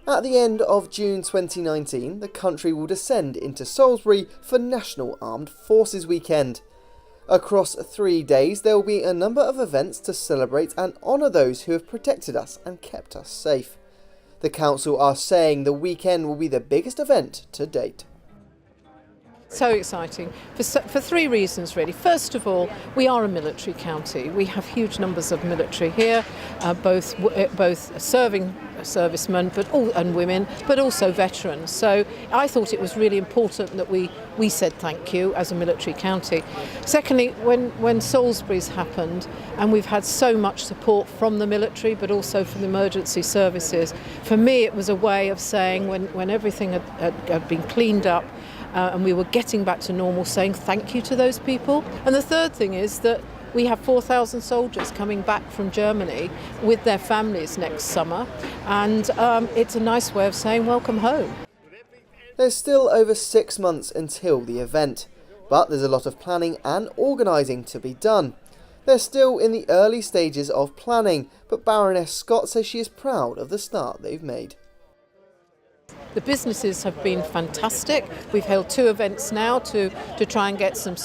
At the end of June 2019, the country will descend into Salisbury for National Armed Forces Weekend. Across 3 days, there will be a number of events to celebrate and honour those who have protected us and kept us safe. The council are saying the weekend will be the biggest event to date. So exciting for three reasons really. First of all, we are a military county. We have huge numbers of military here, both serving servicemen and women, but also veterans. So I thought it was really important that we said thank you as a military county. Secondly, when Salisbury's happened, and we've had so much support from the military, but also from the emergency services, for me it was a way of saying when everything had been cleaned up, and we were getting back to normal, saying thank you to those people. And the third thing is that we have 4,000 soldiers coming back from Germany with their families next summer, and it's a nice way of saying welcome home. There's still over 6 months until the event, but there's a lot of planning and organising to be done. They're still in the early stages of planning, but Baroness Scott says she is proud of the start they've made. The businesses have been fantastic. We've held 2 events now to try and get some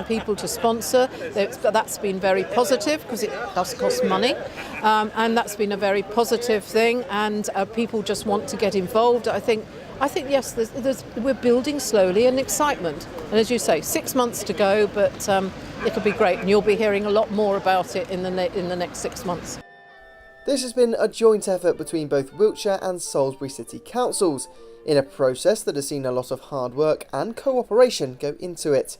people to sponsor. That's been very positive because it does cost money, and that's been a very positive thing, and people just want to get involved. I think yes, we're building slowly and excitement. And as you say, 6 months to go, but it'll be great, and you'll be hearing a lot more about it in the next 6 months. This has been a joint effort between both Wiltshire and Salisbury City Councils, in a process that has seen a lot of hard work and cooperation go into it.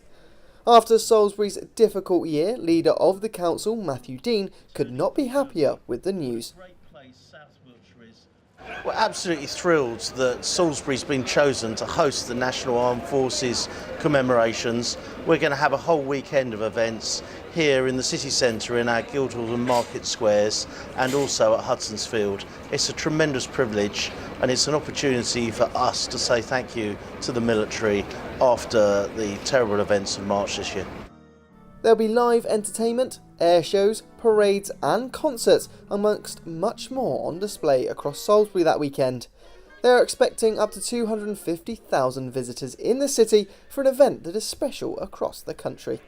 After Salisbury's difficult year, leader of the council, Matthew Dean, could not be happier with the news. We're absolutely thrilled that Salisbury's been chosen to host the National Armed Forces commemorations. We're going to have a whole weekend of events here in the city centre in our Guildhall and Market Squares, and also at Hudson's Field. It's a tremendous privilege, and it's an opportunity for us to say thank you to the military after the terrible events of March this year. There'll be live entertainment, air shows, parades and concerts, amongst much more on display across Salisbury that weekend. They are expecting up to 250,000 visitors in the city for an event that is special across the country.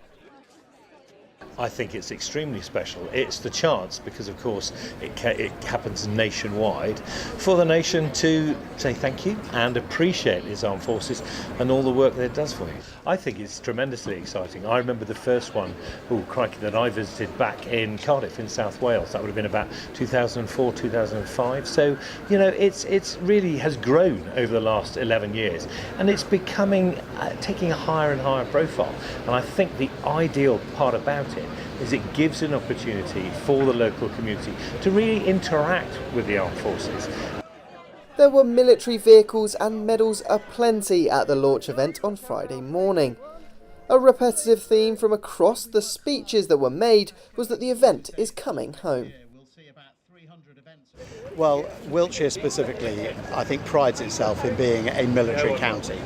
I think it's extremely special. It's the chance, because of course it happens nationwide, for the nation to say thank you and appreciate its armed forces and all the work that it does for you. I think it's tremendously exciting. I remember the first one, that I visited back in Cardiff in South Wales. That would have been about 2004, 2005. So, it's really has grown over the last 11 years, and it's becoming, taking a higher and higher profile. And I think the ideal part about it is it gives an opportunity for the local community to really interact with the armed forces. There were military vehicles and medals aplenty at the launch event on Friday morning. A repetitive theme from across the speeches that were made was that the event is coming home. Well, Wiltshire specifically, I think, prides itself in being a military county,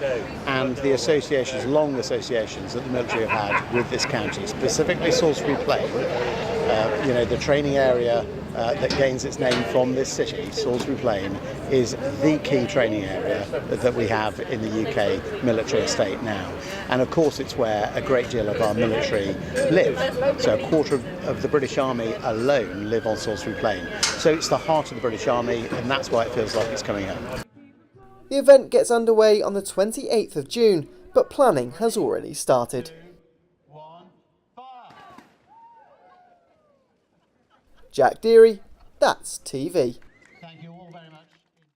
and the associations, long associations that the military have had with this county, specifically Salisbury Plain, the training area that gains its name from this city, Salisbury Plain, is the key training area that we have in the UK military estate now. And of course it's where a great deal of our military live. So a quarter of the British Army alone live on Salisbury Plain. So it's the heart of the British Army, and that's why it feels like it's coming home. The event gets underway on the 28th of June, but planning has already started. Jack Deary, That's TV.